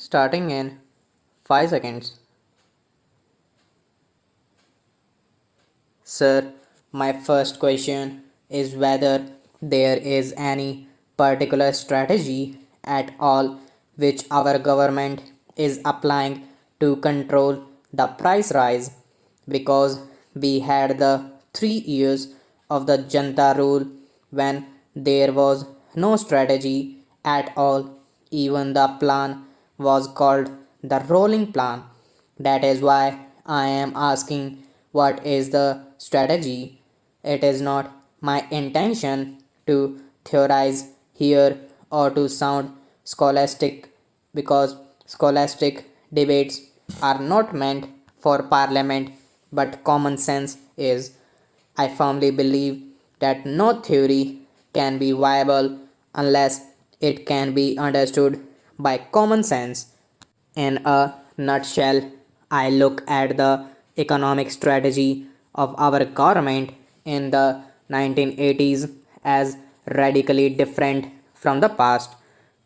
Starting in 5 seconds. Sir, my first question is whether there is any particular strategy at all which our government is applying to control the price rise, because we had the 3 years of the Janta rule when there was no strategy at all. Even the plan was called the rolling plan. That is why I am asking what is the strategy. It is not my intention to theorize here or to sound scholastic, because scholastic debates are not meant for parliament, but common sense is. I firmly believe that no theory can be viable unless it can be understood by common sense. In a nutshell, I look at the economic strategy of our government in the 1980s as radically different from the past.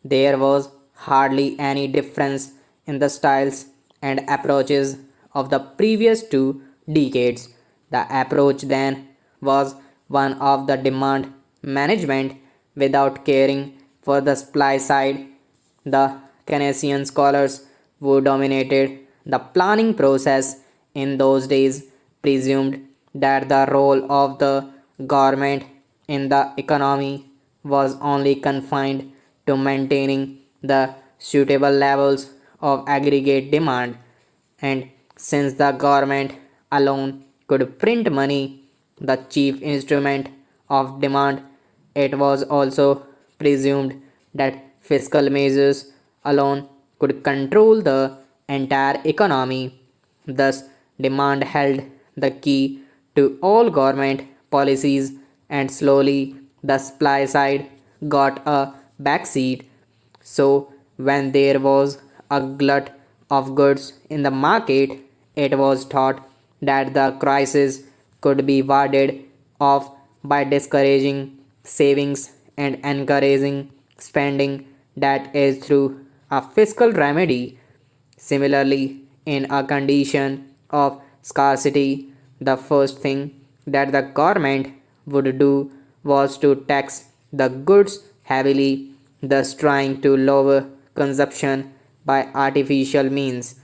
There was hardly any difference in the styles and approaches of the previous 2 decades. The approach then was one of the demand management without caring for the supply side. The Keynesian scholars who dominated the planning process in those days presumed that the role of the government in the economy was only confined to maintaining the suitable levels of aggregate demand, and since the government alone could print money, the chief instrument of demand, it was also presumed that fiscal measures alone could control the entire economy. Thus, demand held the key to all government policies, and slowly the supply side got a backseat. So, when there was a glut of goods in the market, it was thought that the crisis could be warded off by discouraging savings and encouraging spending, that is, through a fiscal remedy. Similarly, in a condition of scarcity, the first thing that the government would do was to tax the goods heavily, thus trying to lower consumption by artificial means.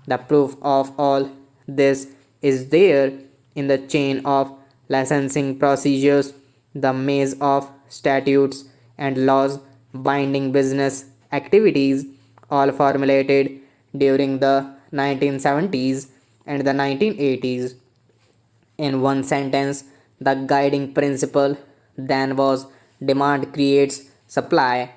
The proof of all this is there in the chain of licensing procedures, the maze of statutes and laws binding business activities, all formulated during the 1970s and the 1980s. In one sentence, the guiding principle then was demand creates supply.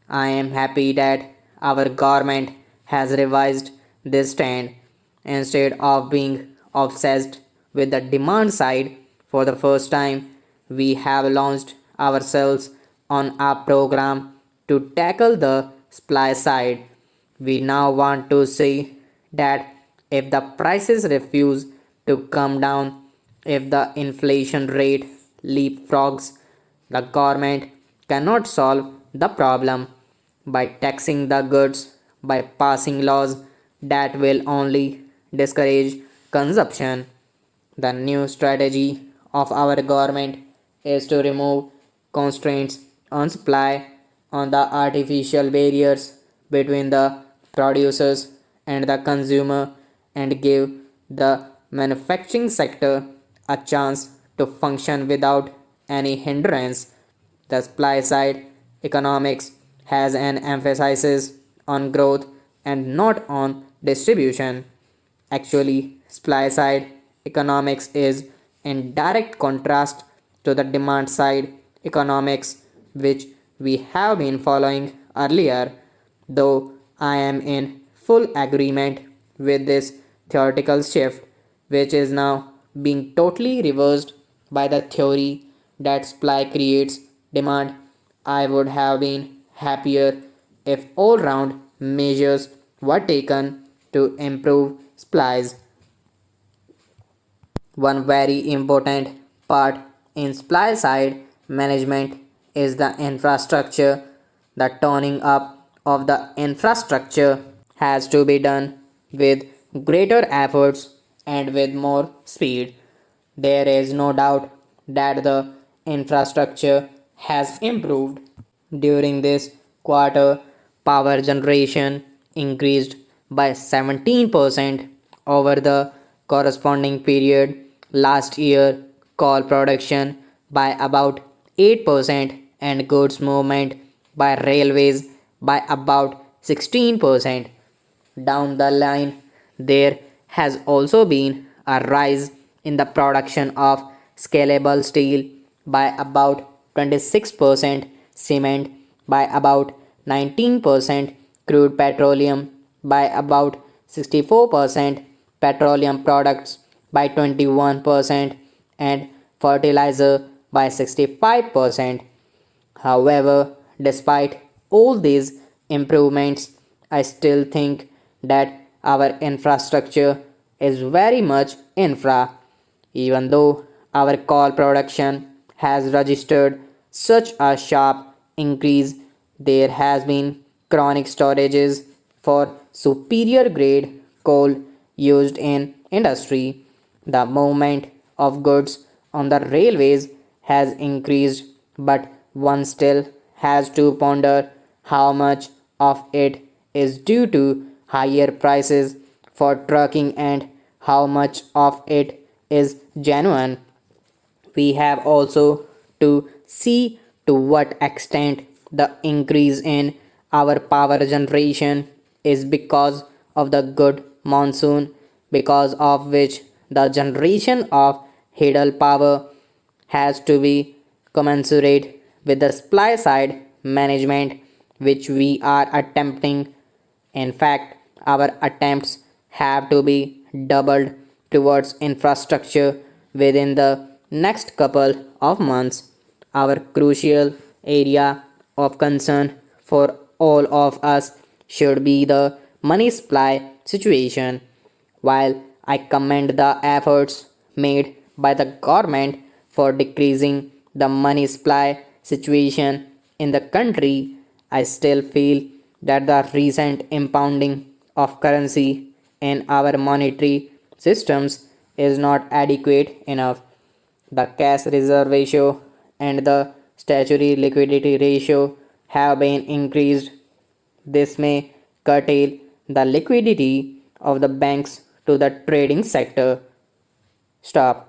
I am happy that our government has revised this stand. Instead of being obsessed with the demand side, for the first time, we have launched ourselves on a program to tackle the supply side. We now want to see that if the prices refuse to come down, if the inflation rate leapfrogs, the government cannot solve the problem by taxing the goods, by passing laws that will only discourage consumption. The new strategy of our government is to remove constraints on supply, on the artificial barriers between the producers and the consumer, and give the manufacturing sector a chance to function without any hindrance. The supply side economics has an emphasis on growth and not on distribution. Actually, supply side economics is in direct contrast to the demand side economics, which we have been following earlier, though I am in full agreement with this theoretical shift, which is now being totally reversed by the theory that supply creates demand. I would have been happier if all round measures were taken to improve supplies. One very important part in supply side management is the infrastructure. The turning up of the infrastructure has to be done with greater efforts and with more speed. There is no doubt that the infrastructure has improved. During this quarter, power generation increased by 17% over the corresponding period last year, coal production by about 8%, and goods movement by railways by about 16%. Down the line, there has also been a rise in the production of scalable steel by about 26%, cement by about 19%, crude petroleum by about 64%, petroleum products by 21%, and fertilizer by 65%. However, despite all these improvements, I still think that our infrastructure is very much infra. Even though our coal production has registered such a sharp increase, there has been chronic storages for superior grade coal used in industry. The movement of goods on the railways has increased, but one still has to ponder how much of it is due to higher prices for trucking and how much of it is genuine. We have also to see to what extent the increase in our power generation is because of the good monsoon, because of which the generation of hydel power has to be commensurate with the supply side management which we are attempting. In fact, our attempts have to be doubled towards infrastructure within the next couple of months. Our crucial area of concern for all of us should be the money supply situation. While I commend the efforts made by the government for decreasing the money supply situation in the country, I still feel that the recent impounding of currency in our monetary systems is not adequate enough. The cash reserve ratio and the statutory liquidity ratio have been increased. This may curtail the liquidity of the banks to the trading sector. Stop.